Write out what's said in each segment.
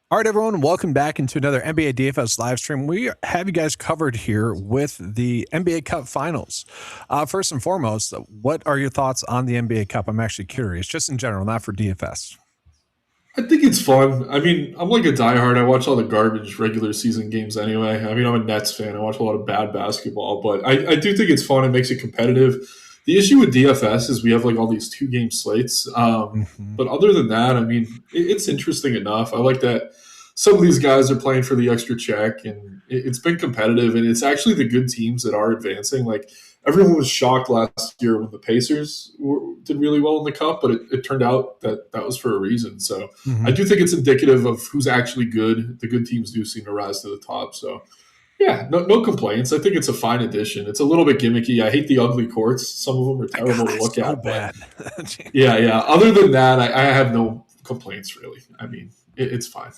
All right, everyone, welcome back into another NBA DFS live stream. We have you guys covered here with the NBA Cup Finals. First and foremost, what are your thoughts on the NBA Cup? I'm actually curious, just in general, not for DFS. I think it's fun. I mean, I'm like a diehard. I watch all the garbage regular season games anyway. I mean, I'm a Nets fan. I watch a lot of bad basketball, but I do think it's fun. It makes it competitive. The issue with DFS is we have like all these 2 game slates. Mm-hmm. But other than that, I mean, it's interesting enough. I like that some of these guys are playing for the extra check, and it's been competitive. And it's actually the good teams that are advancing. Like everyone was shocked last year when the Pacers did really well in the cup, but it turned out that that was for a reason. So I Mm-hmm. do think it's indicative of who's actually good. The good teams do seem to rise to the top. So yeah, no complaints. I think it's a fine addition. It's a little bit gimmicky. I hate the ugly courts. Some of them are I got terrible to it look so at, but bad. yeah. Other than that, I have no complaints really. I mean, it's fine.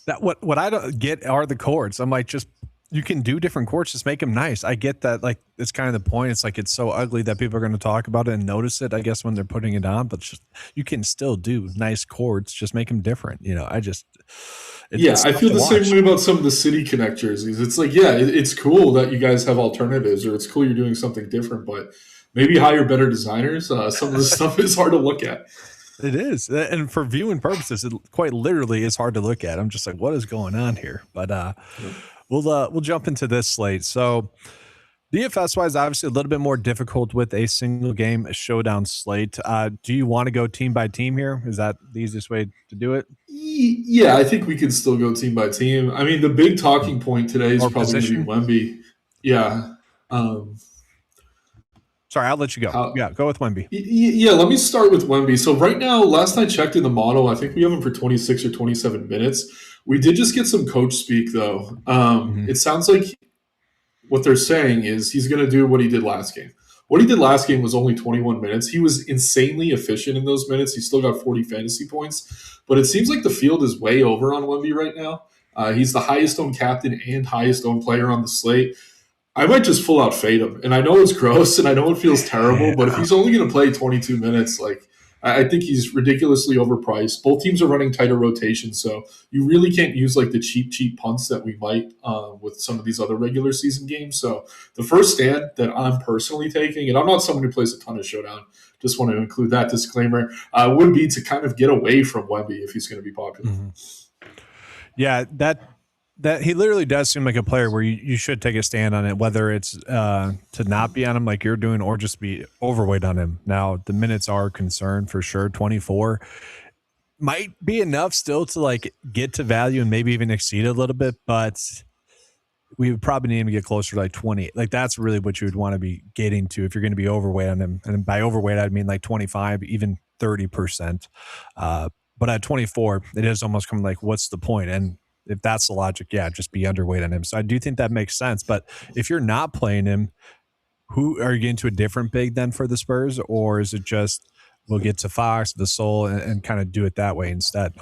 That what I don't get are the chords. I'm like, just you can do different chords, just make them nice. I get that. Like, it's kind of the point. It's like it's so ugly that people are going to talk about it and notice it, I guess, when they're putting it on. But just you can still do nice chords. Just make them different. Yeah, It's I tough feel to the same watch. way about some of the City Connect jerseys. It's like, yeah, it's cool that you guys have alternatives, or it's cool you're doing something different, but maybe hire better designers. Some of the stuff is hard to look at. It is, and for viewing purposes, it quite literally is hard to look at. I'm just like, what is going on here? But we'll jump into this slate. So DFS wise, obviously a little bit more difficult with a single game showdown slate. Do you want to go team by team here? Is that the easiest way to do it, Yeah, I think we can still go team by team. I mean, the big talking point today is or probably going to be position? Wemby. Yeah. Um, Sorry, I'll let you go. how? Yeah, go with Wemby. Yeah, let me start with Wemby. So right now, last I checked in the model, I think we have him for 26 or 27 minutes. We did just get some coach speak though. Mm-hmm. It sounds like what they're saying is he's going to do what he did last game. What he did last game was only 21 minutes. He was insanely efficient in those minutes. He still got 40 fantasy points, but it seems like the field is way over on Wemby right now. He's the highest owned captain and highest owned player on the slate. I might just full out fade him. And I know it's gross and I know it feels terrible, but if Yeah. he's only going to play 22 minutes, like I think he's ridiculously overpriced. Both teams are running tighter rotations, so you really can't use like the cheap punts that we might with some of these other regular season games. So the first stand that I'm personally taking, and I'm not someone who plays a ton of showdown, just want to include that disclaimer, would be to kind of get away from Wemby if he's going to be popular. Mm-hmm. Yeah, that he literally does seem like a player where you should take a stand on it, whether it's to not be on him like you're doing or just be overweight on him. Now the minutes are a concern for sure. 24 might be enough still to like get to value and maybe even exceed a little bit, but we would probably need him to get closer to like 20. Like that's really what you would want to be getting to if you're going to be overweight on him. And by overweight, I'd mean like 25, even 30%. But at 24, it is almost coming like, what's the point? And if that's the logic, yeah, just be underweight on him. So I do think that makes sense. But if you're not playing him, who are you getting to a different big then for the Spurs? Or is it just we'll get to Fox, the Soul, and kind of do it that way instead?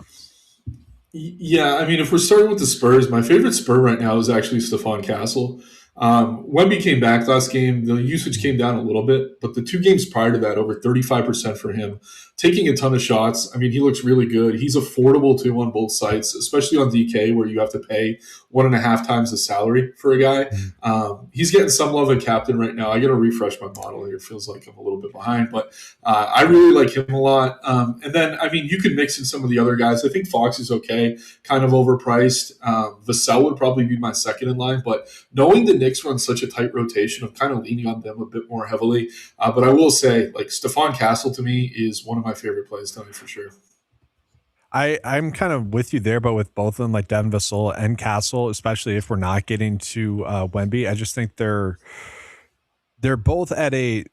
Yeah, I mean, if we're starting with the Spurs, my favorite Spur right now is actually Stephon Castle. Wemby came back last game. The usage came down a little bit, but the 2 games prior to that, over 35% for him, taking a ton of shots. I mean, he looks really good. He's affordable too on both sites, especially on DK, where you have to pay 1.5 times the salary for a guy. Mhm. He's getting some love at captain right now. I got to refresh my model here. It feels like I'm a little bit behind, but I really like him a lot. And then, I mean, you could mix in some of the other guys. I think Fox is okay, kind of overpriced. Vassell would probably be my second in line, but knowing the Knicks run such a tight rotation, I'm kind of leaning on them a bit more heavily. But I will say, like, Stephon Castle to me is one of my favorite plays tonight for sure. I'm kind of with you there, but with both of them, like Devin Vassell and Castle, especially if we're not getting to Wemby, I just think they're both at a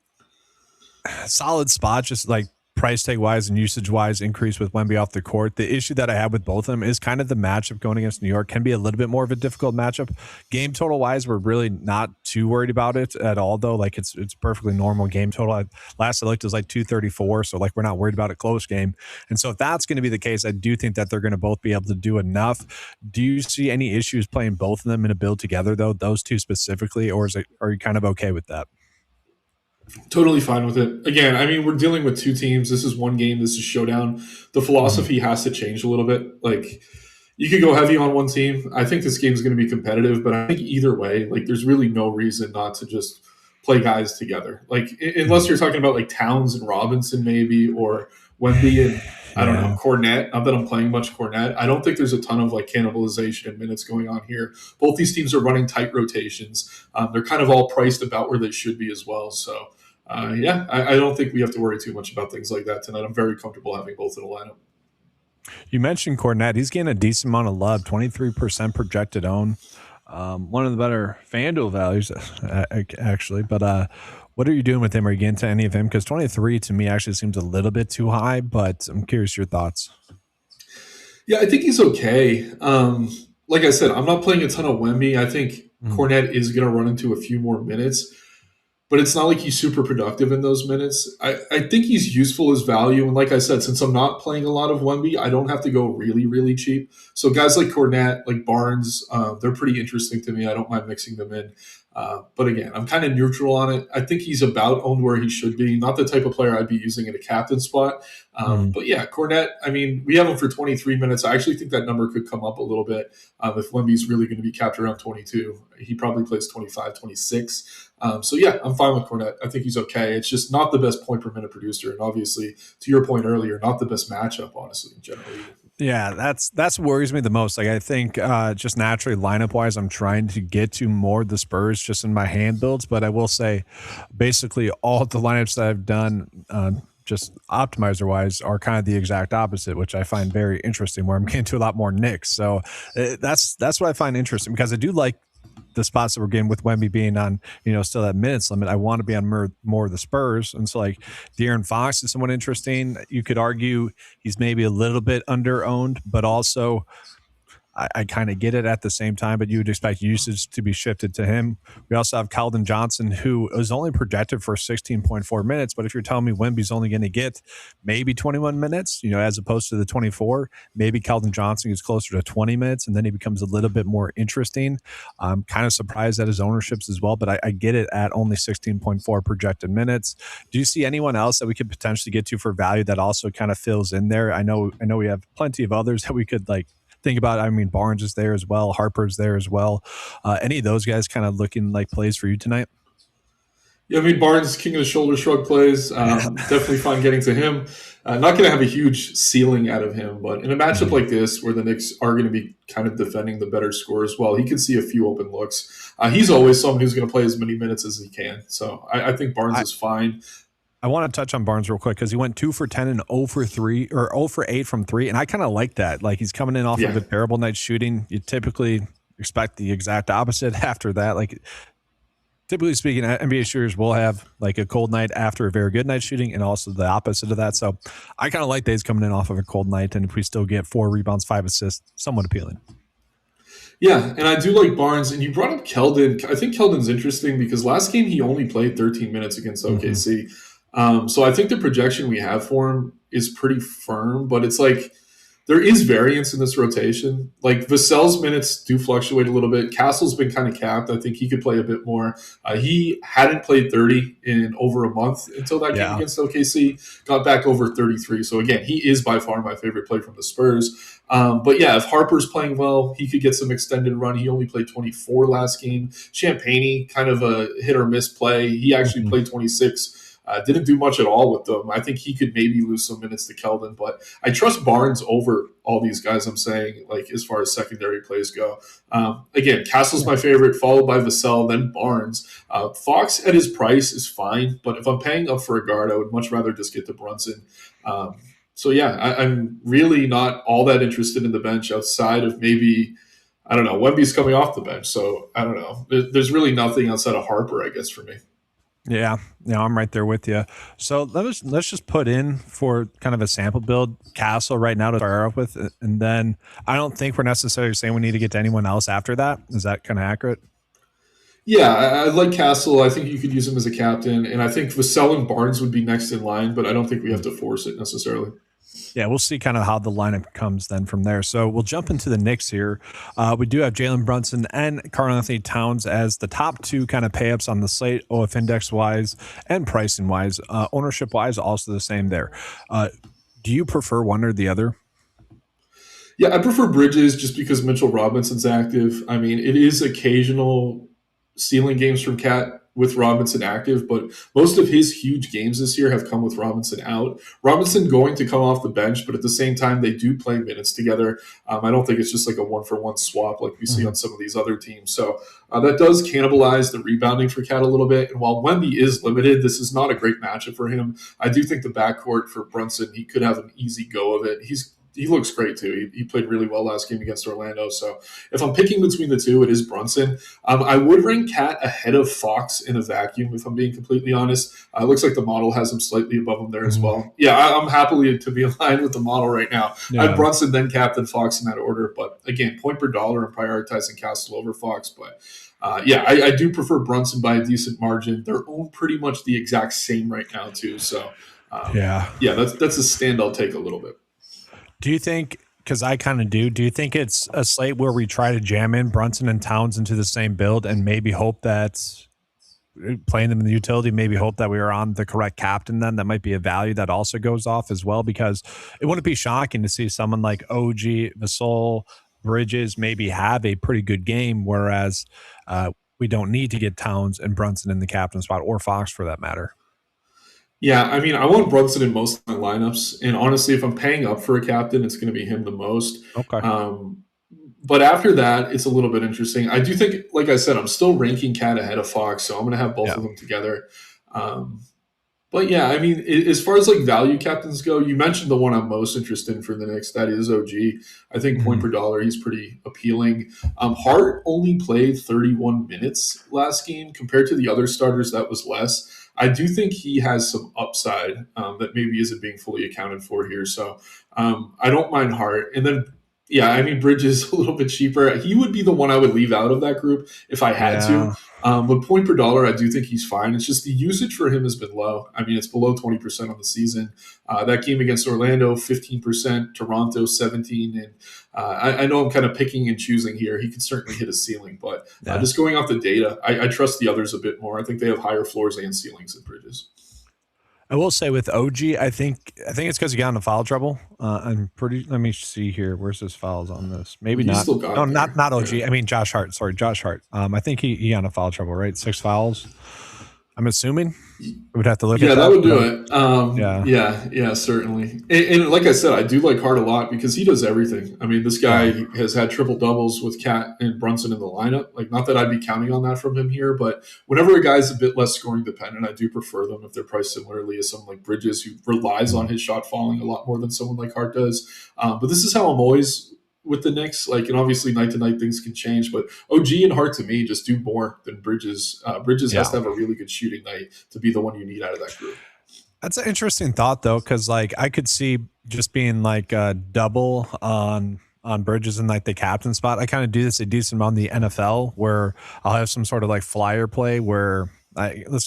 solid spot, just like price tag wise and usage wise increase with Wemby off the court. The issue that I have with both of them is kind of the matchup going against New York can be a little bit more of a difficult matchup. Game total wise, we're really not too worried about it at all, though. Like it's perfectly normal game total. Last I looked, it was like 234, so like we're not worried about a close game. And so if that's going to be the case, I do think that they're going to both be able to do enough. Do you see any issues playing both of them in a build together, though, those two specifically, or are you kind of okay with that? Totally fine with it. Again, I mean, we're dealing with 2 teams. This is one game. This is showdown. The Mhm. philosophy has to change a little bit. Like, you could go heavy on one team. I think this game is going to be competitive, but I think either way, like there's really no reason not to just play guys together. Like unless you're talking about like Towns and Robinson maybe, or Wemby and I don't know, Cornette. Not that I'm playing much Cornette. I don't think there's a ton of like cannibalization and minutes going on here. Both these teams are running tight rotations. They're kind of all priced about where they should be as well. So I don't think we have to worry too much about things like that tonight. I'm very comfortable having both in the lineup. You mentioned Cornette. He's getting a decent amount of love, 23% projected own. One of the better FanDuel values, actually. But what are you doing with him? Are you getting to any of him? Because 23 to me actually seems a little bit too high, but I'm curious your thoughts. Yeah, I think he's okay. Like I said, I'm not playing a ton of Wemby. I think Cornette is going to run into a few more minutes, but it's not like he's super productive in those minutes. I think he's useful as value. And like I said, since I'm not playing a lot of Wemby, I don't have to go really, really cheap. So guys like Cornette, like Barnes, they're pretty interesting to me. I don't mind mixing them in. But again, I'm kind of neutral on it. I think he's about owned where he should be. Not the type of player I'd be using in a captain spot. But yeah, Cornette, I mean, we have him for 23 minutes. I actually think that number could come up a little bit if Wemby's really going to be capped around 22. He probably plays 25, 26. So yeah, I'm fine with Cornette. I think he's okay. It's just not the best point per minute producer. And obviously, to your point earlier, not the best matchup, honestly, generally. Yeah, that's what worries me the most. Like I think just naturally lineup wise, I'm trying to get to more of the Spurs just in my hand builds. But I will say, basically all the lineups that I've done, just optimizer wise, are kind of the exact opposite, which I find very interesting. Where I'm getting to a lot more Knicks. So that's what I find interesting because I do like the spots that we're getting with Wemby being on, still that minutes limit. I want to be on more of the Spurs. And so like De'Aaron Fox is somewhat interesting. You could argue he's maybe a little bit under owned, but also I kind of get it at the same time, but you would expect usage to be shifted to him. We also have Keldon Johnson, who is only projected for 16.4 minutes. But if you're telling me Wemby's only going to get maybe 21 minutes, as opposed to the 24, maybe Keldon Johnson is closer to 20 minutes, and then he becomes a little bit more interesting. I'm kind of surprised at his ownerships as well, but I get it at only 16.4 projected minutes. Do you see anyone else that we could potentially get to for value that also kind of fills in there? I know we have plenty of others that we could think about. I mean, Barnes is there as well. Harper's there as well. Any of those guys kind of looking like plays for you tonight? Yeah, I mean, Barnes, king of the shoulder shrug plays. Definitely fun getting to him. Not going to have a huge ceiling out of him, but in a matchup like this where the Knicks are going to be kind of defending the better score as well, he can see a few open looks. He's always someone who's going to play as many minutes as he can. So I think Barnes is fine. I want to touch on Barnes real quick because he went 2 for 10 and 0 for 3 or 0 for 8 from 3. And I kind of like that. Like he's coming in off of a terrible night shooting. You typically expect the exact opposite after that. Like typically speaking, NBA shooters will have like a cold night after a very good night shooting and also the opposite of that. So I kind of like that he's coming in off of a cold night. And if we still get 4 rebounds, 5 assists, somewhat appealing. Yeah, and I do like Barnes. And you brought up Keldon. I think Keldon's interesting because last game he only played 13 minutes against OKC. So I think the projection we have for him is pretty firm, but it's like there is variance in this rotation. Like Vassell's minutes do fluctuate a little bit. Castle's been kind of capped. I think he could play a bit more. He hadn't played 30 in over a month until that game against OKC. Got back over 33. So again, he is by far my favorite play from the Spurs. But yeah, if Harper's playing well, he could get some extended run. He only played 24 last game. Champagnie, kind of a hit or miss play. He actually played 26. Didn't do much at all with them. I think he could maybe lose some minutes to Keldon, but I trust Barnes over all these guys I'm saying, like as far as secondary plays go. Again, Castle's my favorite, followed by Vassell, then Barnes. Fox at his price is fine, but if I'm paying up for a guard, I would much rather just get to Brunson. So yeah, I'm really not all that interested in the bench outside of maybe, I don't know, Wemby's coming off the bench. So I don't know. There's really nothing outside of Harper, I guess, for me. Yeah, I'm right there with you. So let's just put in for kind of a sample build Castle right now to start off with, and then I don't think we're necessarily saying we need to get to anyone else after that. Is that kind of accurate? Yeah, I like Castle. I think you could use him as a captain, and I think Vassell and Barnes would be next in line, but I don't think we have to force it necessarily. Yeah, we'll see kind of how the lineup comes then from there. So we'll jump into the Knicks here. We do have Jalen Brunson and Karl-Anthony Towns as the top 2 kind of pay-ups on the slate, OF index-wise and pricing-wise. Ownership-wise, also the same there. Do you prefer one or the other? Yeah, I prefer Bridges just because Mitchell Robinson's active. I mean, it is occasional ceiling games from Cat with Robinson active, but most of his huge games this year have come with Robinson out. Robinson going to come off the bench, but at the same time, they do play minutes together. I don't think it's just like a one-for-one swap like we see on some of these other teams. So that does cannibalize the rebounding for Cat a little bit. And while Wemby is limited, this is not a great matchup for him. I do think the backcourt for Brunson, he could have an easy go of it. He looks great too. He played really well last game against Orlando. So if I'm picking between the two, it is Brunson. I would rank Cat ahead of Fox in a vacuum, if I'm being completely honest. It looks like the model has him slightly above him there as well. Yeah, I'm happily to be aligned with the model right now. Yeah. I have Brunson, then Captain Fox in that order. But again, point per dollar and prioritizing Castle over Fox. But I do prefer Brunson by a decent margin. They're owned pretty much the exact same right now too. So that's a stand I'll take a little bit. Do you think, because I kind of do you think it's a slate where we try to jam in Brunson and Towns into the same build and maybe hope that playing them in the utility, maybe hope that we are on the correct captain then? That might be a value that also goes off as well, because it wouldn't be shocking to see someone like OG, Vasol, Bridges maybe have a pretty good game, whereas we don't need to get Towns and Brunson in the captain spot, or Fox for that matter. Yeah, I mean, I want Brunson in most of my lineups, and honestly, if I'm paying up for a captain, it's going to be him the most. Okay. But after that, it's a little bit interesting. I do think, like I said, I'm still ranking Cat ahead of Fox, so I'm going to have both of them together. But yeah, I mean, as far as like value captains go, you mentioned the one I'm most interested in for the Knicks. That is OG. I think point per dollar, he's pretty appealing. Hart only played 31 minutes last game compared to the other starters. That was less. I do think he has some upside that maybe isn't being fully accounted for here. So I don't mind Hart. And then, yeah, I mean, Bridges a little bit cheaper. He would be the one I would leave out of that group if I had to. But point per dollar, I do think he's fine. It's just the usage for him has been low. I mean, it's below 20% on the season. That game against Orlando, 15%, Toronto, 17%. And I know I'm kind of picking and choosing here. He could certainly hit a ceiling, but just going off the data, I trust the others a bit more. I think they have higher floors and ceilings than Bridges. I will say with OG, I think it's because he got into foul trouble. Let me see here. Where's his fouls on this? Maybe not. No, not OG. Yeah. I mean Josh Hart. Sorry, Josh Hart. I think he got into foul trouble, right? 6 fouls. I'm assuming we would have to look at that. Yeah, that would do it. Yeah, certainly. And like I said, I do like Hart a lot because he does everything. I mean, this guy has had triple doubles with Cat and Brunson in the lineup. Like, not that I'd be counting on that from him here, but whenever a guy's a bit less scoring dependent, I do prefer them if they're priced similarly as someone like Bridges, who relies on his shot falling a lot more than someone like Hart does. But this is how I'm always with the Knicks, and obviously night to night things can change, but OG and Hart to me just do more than Bridges. Bridges has to have a really good shooting night to be the one you need out of that group. That's an interesting thought though, because I could see just being like a double on Bridges in like the captain spot. I kind of do this a decent amount in the NFL where I'll have some sort of like flyer play where kind of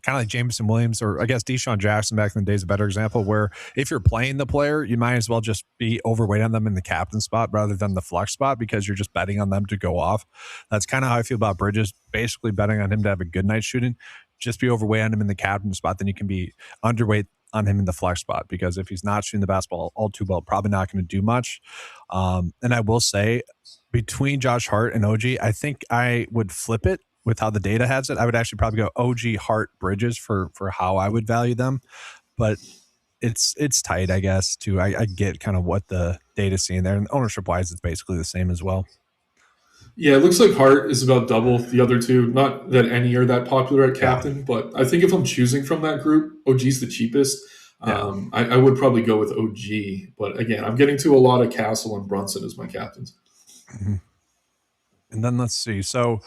like Jameson Williams, or I guess Deshaun Jackson back in the day is a better example, where if you're playing the player, you might as well just be overweight on them in the captain spot rather than the flex spot, because you're just betting on them to go off. That's kind of how I feel about Bridges, basically betting on him to have a good night shooting. Just be overweight on him in the captain spot, then you can be underweight on him in the flex spot, because if he's not shooting the basketball all too well, probably not going to do much. And I will say, between Josh Hart and OG, I think I would flip it with how the data has it. I would actually probably go OG, Hart, Bridges for how I would value them. But it's tight, I guess, too. I get kind of what the data's seeing there. And ownership-wise, it's basically the same as well. Yeah, it looks like Hart is about double the other two. Not that any are that popular at captain, but I think if I'm choosing from that group, OG's the cheapest. I would probably go with OG. But again, I'm getting to a lot of Castle and Brunson as my captains. Mm-hmm. And then let's see. So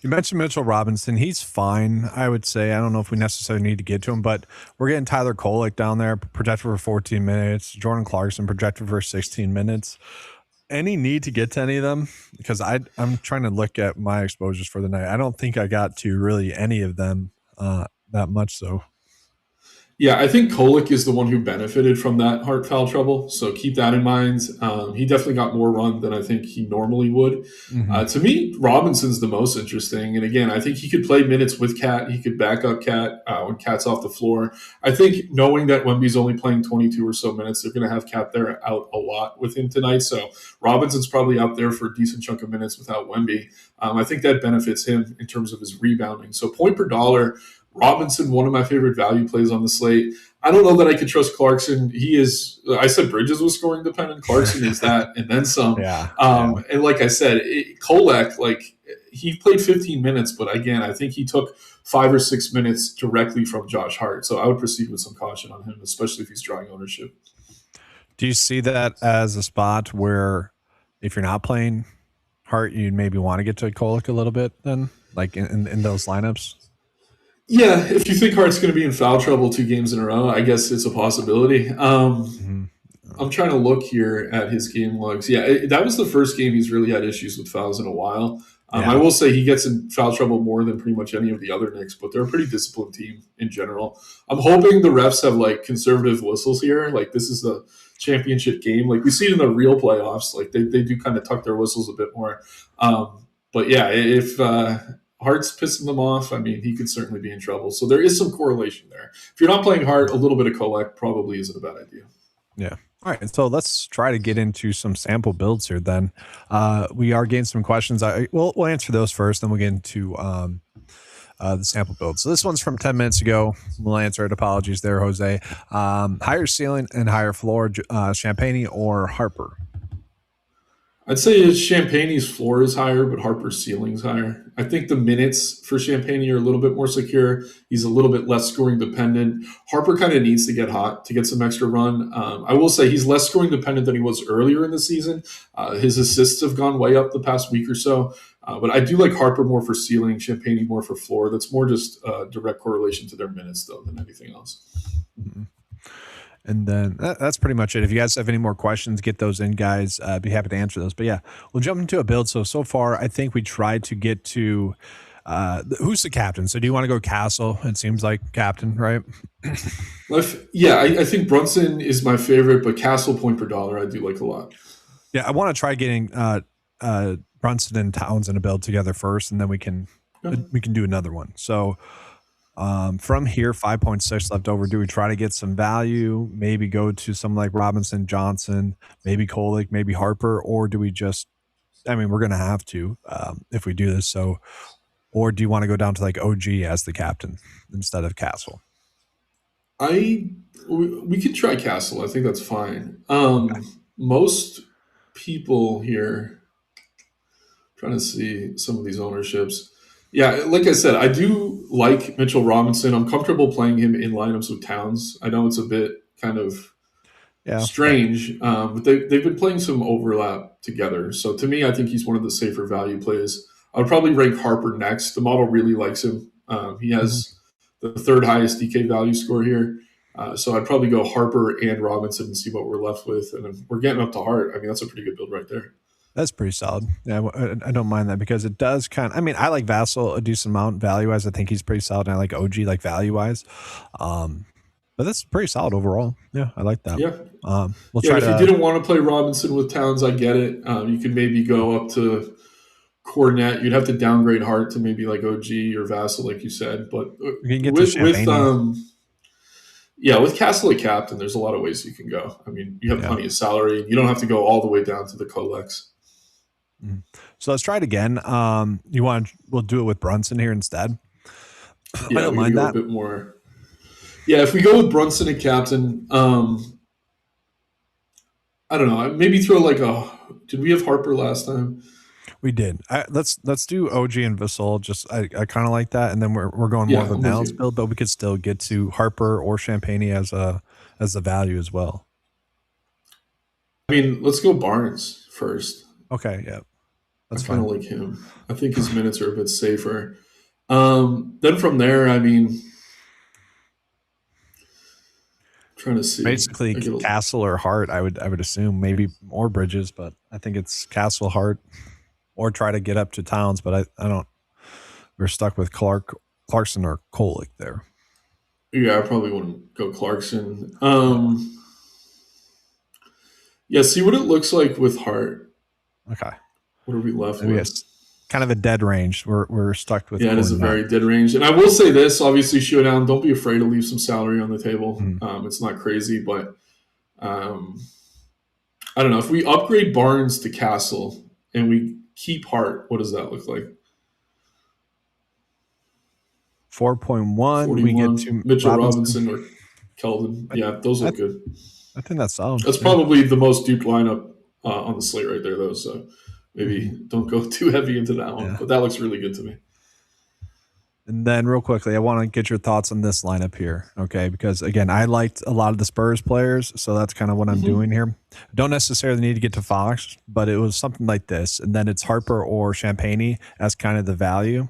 you mentioned Mitchell Robinson. He's fine, I would say. I don't know if we necessarily need to get to him, but we're getting Tyler Kolek down there, projected for 14 minutes. Jordan Clarkson projected for 16 minutes. Any need to get to any of them? Because I'm trying to look at my exposures for the night. I don't think I got to really any of them that much so. Yeah, I think Kolek is the one who benefited from that heart foul trouble. So keep that in mind. He definitely got more run than I think he normally would. Mm-hmm. To me, Robinson's the most interesting. And again, I think he could play minutes with Cat. He could back up Cat when Cat's off the floor. I think knowing that Wemby's only playing 22 or so minutes, they're going to have Cat there out a lot with him tonight. So Robinson's probably out there for a decent chunk of minutes without Wemby. I think that benefits him in terms of his rebounding. So point per dollar, Robinson, one of my favorite value plays on the slate. I don't know that I could trust Clarkson. He is, I said Bridges was scoring dependent. Clarkson is that, and then some. Yeah. And like I said, Kolek, like he played 15 minutes, but again, I think he took 5 or 6 minutes directly from Josh Hart. So I would proceed with some caution on him, especially if he's drawing ownership. Do you see that as a spot where if you're not playing Hart, you'd maybe want to get to Kolek a little bit then, like in those lineups? Yeah, if you think Hart's going to be in foul trouble 2 games in a row, I guess it's a possibility. I'm trying to look here at his game logs. Yeah, that was the first game he's really had issues with fouls in a while. I will say he gets in foul trouble more than pretty much any of the other Knicks, but they're a pretty disciplined team in general. I'm hoping the refs have like conservative whistles here. Like this is the championship game. Like we see it in the real playoffs. Like they do kind of tuck their whistles a bit more. But yeah, if Hart's pissing them off, I mean, he could certainly be in trouble. So there is some correlation there. If you're not playing Hart, a little bit of Kolek probably isn't a bad idea. Yeah. All right. So let's try to get into some sample builds here then. We are getting some questions. We'll answer those first, then we'll get into the sample build. So this one's from 10 minutes ago. We'll answer it. Apologies there, Jose. Higher ceiling and higher floor, Champagne or Harper? I'd say Champagne's floor is higher, but Harper's ceiling's higher. I think the minutes for Champagne are a little bit more secure. He's a little bit less scoring dependent. Harper kind of needs to get hot to get some extra run. I will say he's less scoring dependent than he was earlier in the season. His assists have gone way up the past week or so. But I do like Harper more for ceiling, Champagne more for floor. That's more just direct correlation to their minutes, though, than anything else. Mm-hmm. And then that's pretty much it. If you guys have any more questions, get those in, guys. I'd be happy to answer those. But yeah, we'll jump into a build. So far, I think we tried to get to who's the captain. So do you want to go Castle? It seems like captain, right? Yeah, I think Brunson is my favorite, but Castle point per dollar I do like a lot. Yeah, I want to try getting Brunson and Towns in a build together first, and then we can do another one. So from here, 5.6 left over. Do we try to get some value? Maybe go to someone like Robinson, Johnson, maybe Kolek, maybe Harper, or do we just? I mean, we're going to have to if we do this. So, or do you want to go down to like OG as the captain instead of Castle? We could try Castle. I think that's fine. Most people here, trying to see some of these ownerships. Yeah, like I said, I do like Mitchell Robinson. I'm comfortable playing him in lineups with Towns. I know it's a bit kind of strange, but they've been playing some overlap together. So to me, I think he's one of the safer value plays. I would probably rank Harper next. The model really likes him. He has the 3rd highest DK value score here. So I'd probably go Harper and Robinson and see what we're left with. And if we're getting up to Hart, I mean, that's a pretty good build right there. That's pretty solid. Yeah, I don't mind that because it does kind of, I mean, I like Vassell a decent amount value-wise. I think he's pretty solid. And I like OG like value-wise. But that's pretty solid overall. Yeah, I like that. Yeah. We'll try if you didn't want to play Robinson with Towns, I get it. You could maybe go up to Cornet. You'd have to downgrade Hart to maybe like OG or Vassell, like you said. But you can get with Castle at captain, there's a lot of ways you can go. I mean, you have plenty of salary. You don't have to go all the way down to the Koleks. So let's try it again. We'll do it with Brunson here instead. Yeah, I don't mind that. A bit more. Yeah, if we go with Brunson and captain, I don't know. Maybe throw like did we have Harper last time? We did. Let's do OG and Vassell. Just I kind of like that, and then we're going more of a balanced build, but we could still get to Harper or Champagne as a value as well. I mean, let's go Barnes first. Okay, yeah. That's kind of like him. I think his minutes are a bit safer. Then from there, I mean, trying to see. Basically, Castle or Hart, I would assume. Maybe more Bridges, but I think it's Castle, Hart, or try to get up to Towns, but I don't. We're stuck with Clarkson or Kolek there. Yeah, I probably wouldn't go Clarkson. Yeah. Yeah, see what it looks like with Hart. Okay. What are we left Maybe with? it's kind of a dead range. We're stuck with Yeah, it is a Gordon Knott. very dead range. And I will say this, obviously, showdown, don't be afraid to leave some salary on the table. Mhm. It's not crazy, but um, I don't know. If we upgrade Barnes to Castle and we keep Hart, what does that look like? 4.1. We get 41, to Mitchell Robinson. Robinson or Keldon. I, Yeah, those I, look good. I think that's solid. That's Yeah. probably the most duped lineup on the slate right there, though. So maybe Mhm. don't go too heavy into that one. Yeah. But that looks really good to me. And then, real quickly, I want to get your thoughts on this lineup here, okay? Because again, I liked a lot of the Spurs players, so that's kind of what I'm Mm-hmm. doing here. Don't necessarily need to get to Fox, but it was something like this, and then it's Harper or Champagne as kind of the value.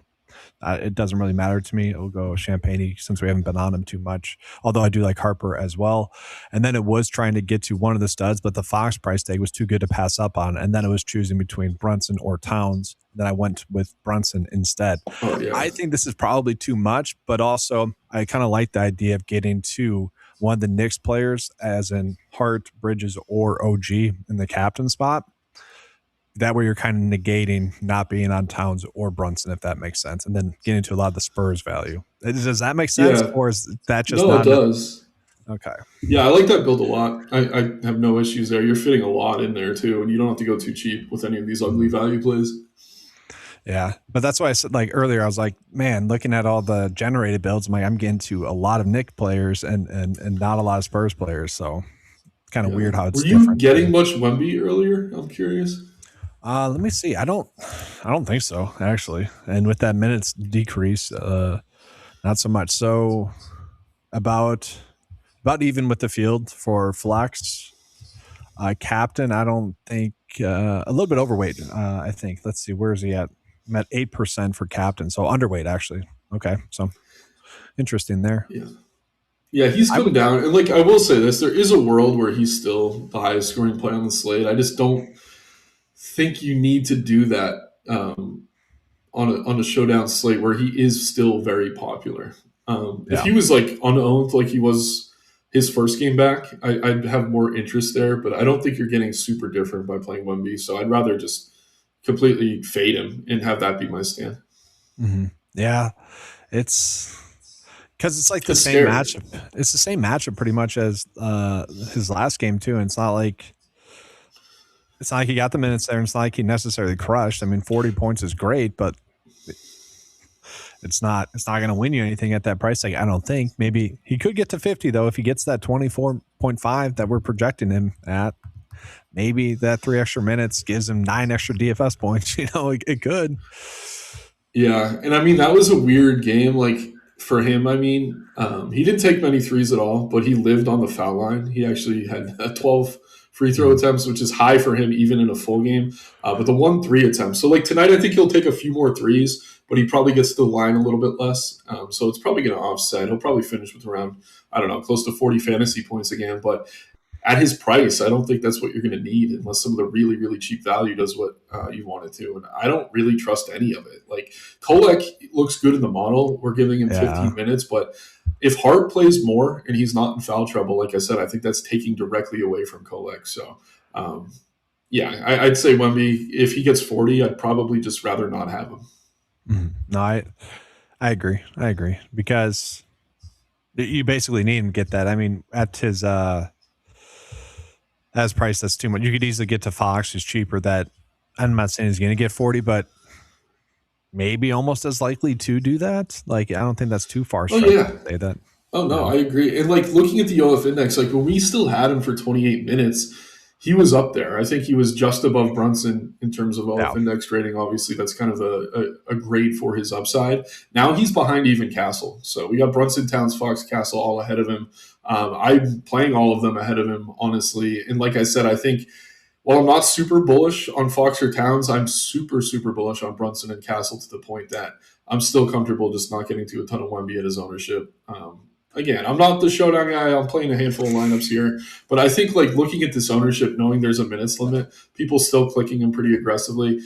It doesn't really matter to me. It'll go Champagne since we haven't been on him too much. Although I do like Harper as well. And then it was trying to get to one of the studs, but the Fox price tag was too good to pass up on. And then it was choosing between Brunson or Towns. Then I went with Brunson instead. Oh yeah, I think this is probably too much, but also I kind of like the idea of getting to one of the Knicks players, as in Hart, Bridges, or OG in the captain spot. That way you're kind of negating not being on Towns or Brunson, if that makes sense, and then getting to a lot of the Spurs value. Does that make sense, yeah. or is that just No, it not does. okay? Yeah, I like that build a lot. I have no issues there. You're fitting a lot in there too, and you don't have to go too cheap with any of these ugly Mhm. value plays. Yeah, but that's why I said like earlier. I was like, man, looking at all the generated builds, I'm getting to a lot of Nick players and not a lot of Spurs players. So kind of Yeah. weird how Were it's you different getting there. much Wemby earlier? I'm curious. Let me see. I don't think so actually. And with that minutes decrease, not so much. So about even with the field for flex. Captain, I don't think a little bit overweight. I think. Let's see, where is he at? I'm at 8% for captain, so underweight actually. Okay, so interesting there. Yeah. Yeah, he's I come would. down. And like I will say this, there is a world where he's still the highest scoring player on the slate. I just don't think you need to do that on a showdown slate where he is still very popular. If Yeah. he was like unowned like he was his first game back, I'd have more interest there. But I don't think you're getting super different by playing Wemby. So I'd rather just completely fade him and have that be my stand. hmm Yeah. It's because it's like the It's same scary. matchup. It's the same matchup pretty much as his last game too. And it's not like he got the minutes there. And it's not like he necessarily crushed. I mean, 40 points is great, but it's not going to win you anything at that price tag. I don't think. Maybe he could get to 50 though if he gets that 24.5 that we're projecting him at. Maybe that 3 extra minutes gives him 9 extra DFS points. It could. Yeah, and I mean that was a weird game. Like for him, I mean, he didn't take many threes at all, but he lived on the foul line. He actually had 12 free throw Mhm. attempts, which is high for him even in a full game. But the 1 3 attempt. So like tonight, I think he'll take a few more threes, but he probably gets to the line a little bit less. So it's probably going to offset. He'll probably finish with around I don't know, close to 40 fantasy points again. But at his price, I don't think that's what you're going to need unless some of the really, really cheap value does what you want it to. And I don't really trust any of it. Like Kolek looks good in the model. We're giving him Yeah. 15 minutes, but if Hart plays more and he's not in foul trouble, like I said, I think that's taking directly away from Kolek. So, yeah, I'd say Wemby, if he gets 40, I'd probably just rather not have him. No, I agree. I agree because you basically need him to get that. I mean, at his price, that's too much. You could easily get to Fox, who's cheaper. That I'm not saying he's going to get 40, but maybe almost as likely to do that. Like, I don't think that's too far Oh, stretched yeah. to say that. Oh no, No. I agree. And like looking at the OF index, like when we still had him for 28 minutes, he was up there. I think he was just above Brunson in terms of Yeah. OF index rating. Obviously, that's kind of a grade for his upside. Now he's behind even Castle. So we got Brunson, Towns, Fox, Castle all ahead of him. I'm playing all of them ahead of him, honestly. And like I said, I think while I'm not super bullish on Fox or Towns, I'm super, super bullish on Brunson and Castle to the point that I'm still comfortable just not getting to a ton of Wemby at his ownership. Again, I'm not the showdown guy. I'm playing a handful of lineups here, but I think like looking at this ownership, knowing there's a minutes limit, people still clicking him pretty aggressively.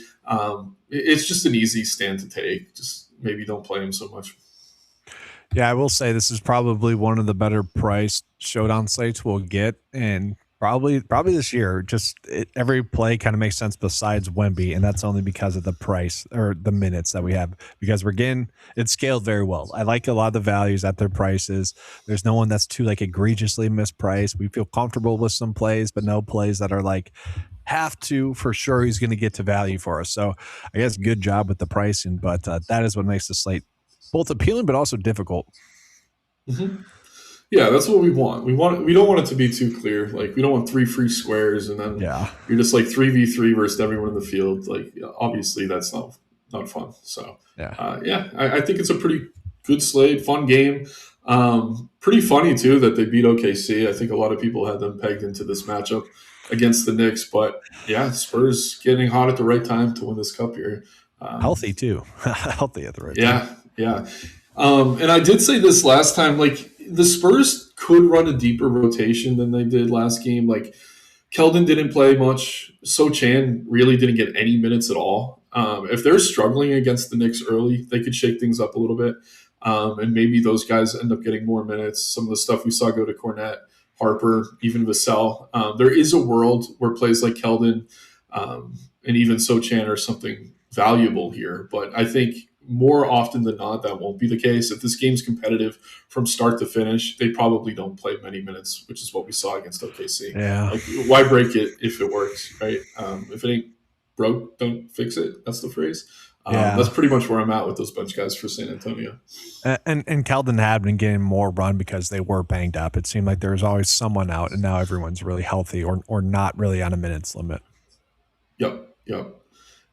It's just an easy stand to take. Just maybe don't play him so much. Yeah, I will say this is probably one of the better priced showdown slates we'll get, and probably this year. Every play kind of makes sense besides Wemby, and that's only because of the price or the minutes that we have. Because we're getting it's scaled very well. I like a lot of the values at their prices. There's no one that's too like egregiously mispriced. We feel comfortable with some plays, but no plays that are like have to for sure. He's going to get to value for us. So I guess good job with the pricing, but that is what makes the slate both appealing but also difficult. Mm-hmm. Yeah, that's what we want. We don't want it to be too clear. Like we don't want 3 free squares and then you're just like 3v3 versus everyone in the field. Like obviously that's not fun. So I think it's a pretty good slate, fun game. Pretty funny too that they beat OKC. I think a lot of people had them pegged into this matchup against the Knicks, but yeah, Spurs getting hot at the right time to win this cup here. Healthy too. Healthy at the right time. Yeah. And I did say this last time, like the Spurs could run a deeper rotation than they did last game. Like Keldon didn't play much. So Chan really didn't get any minutes at all. If they're struggling against the Knicks early, they could shake things up a little bit. And maybe those guys end up getting more minutes. Some of the stuff we saw go to Cornette, Harper, even Vassell. There is a world where plays like Keldon and even So Chan are something valuable here. But I think more often than not, that won't be the case. If this game's competitive from start to finish, they probably don't play many minutes, which is what we saw against OKC. Yeah. Like, why break it if it works, right? If it ain't broke, don't fix it. That's the phrase. That's pretty much where I'm at with those bench guys for San Antonio. And Keldon had been getting more run because they were banged up. It seemed like there was always someone out, and now everyone's really healthy or not really on a minutes limit. Yep.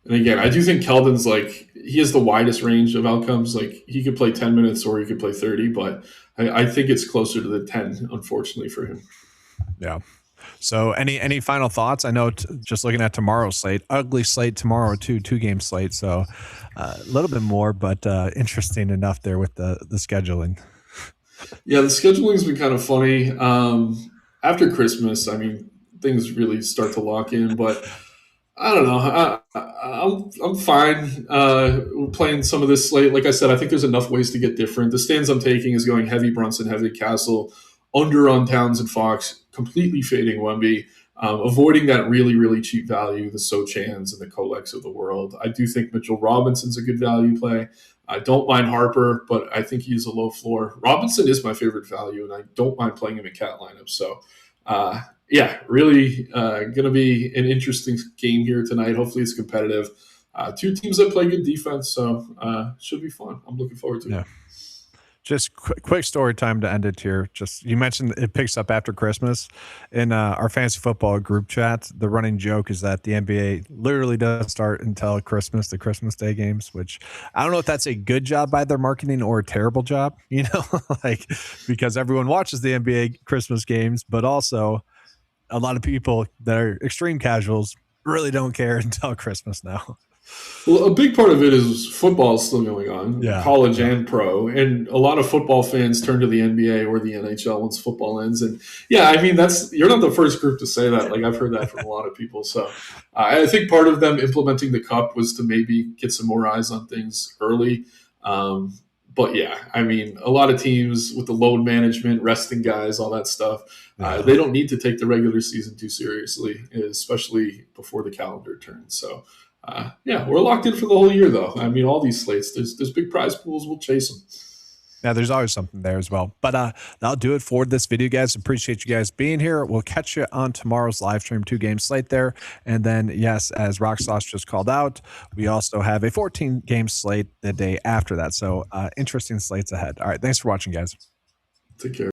And again, I do think Keldon's like, he has the widest range of outcomes. Like he could play 10 minutes or he could play 30, but I think it's closer to the 10, unfortunately for him. Yeah. So any final thoughts? I know just looking at tomorrow's slate, ugly slate tomorrow too, 2-game slate. So a little bit more, but interesting enough there with the scheduling. Yeah, the scheduling's been kind of funny. After Christmas, I mean, things really start to lock in, but I don't know. I'm fine playing some of this slate. Like I said, I think there's enough ways to get different. The stands I'm taking is going heavy Brunson, heavy Castle, under on Towns and Fox, completely fading Wemby, avoiding that really, really cheap value, the So-Chans and the Kolex of the world. I do think Mitchell Robinson's a good value play. I don't mind Harper, but I think he's a low floor. Robinson is my favorite value, and I don't mind playing him in cat lineups. So, really going to be an interesting game here tonight. Hopefully it's competitive. 2 teams that play good defense, so should be fun. I'm looking forward to it. Just quick story time to end it here. Just you mentioned it picks up after Christmas. In our fantasy football group chat, the running joke is that the NBA literally doesn't start until Christmas, the Christmas Day games, which I don't know if that's a good job by their marketing or a terrible job, like because everyone watches the NBA Christmas games, but also a lot of people that are extreme casuals really don't care until Christmas now. Well, a big part of it is football is still going on, college and pro, and a lot of football fans turn to the NBA or the NHL once football ends. And I mean, you're not the first group to say that. Like I've heard that from a lot of people. So I think part of them implementing the cup was to maybe get some more eyes on things early. But I mean, a lot of teams with the load management, resting guys, all that stuff, they don't need to take the regular season too seriously, especially before the calendar turns. So. We're locked in for the whole year, though. I mean, all these slates, there's big prize pools. We'll chase them. Yeah, there's always something there as well. But that'll do it for this video, guys. Appreciate you guys being here. We'll catch you on tomorrow's live stream, 2-game slate there. And then, yes, as Rock Sauce just called out, we also have a 14-game slate the day after that. So interesting slates ahead. All right, thanks for watching, guys. Take care.